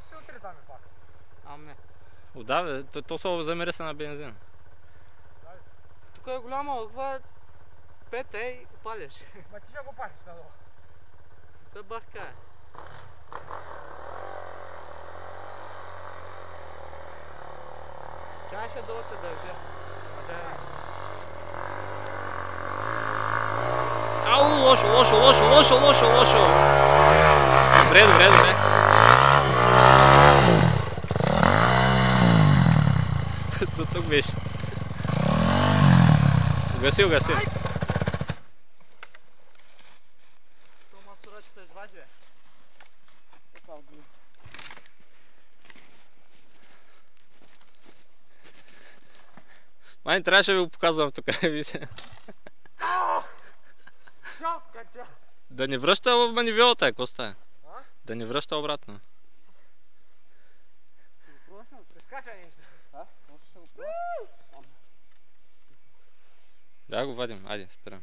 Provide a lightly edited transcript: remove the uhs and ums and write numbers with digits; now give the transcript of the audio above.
Може си утре там пак. Не. Отдаве, то са замери се на бензин. Тук е голяма лъгва, пете и го палиш. Ма ти ще го палиш надолу. Се бахка. Тя ще долу те държи. Ау, лошо. Добре. До тук беше. Угаси. То масура, че се извади, бе. Така отгоре. Май, трябваше да ви го показвам тук, вижте. Чо? Да не връща в манивелата, ако става. Да не връща обратно. Прескача нещо. Може да се го пробваш? Да, го вадим. Айде, спирам.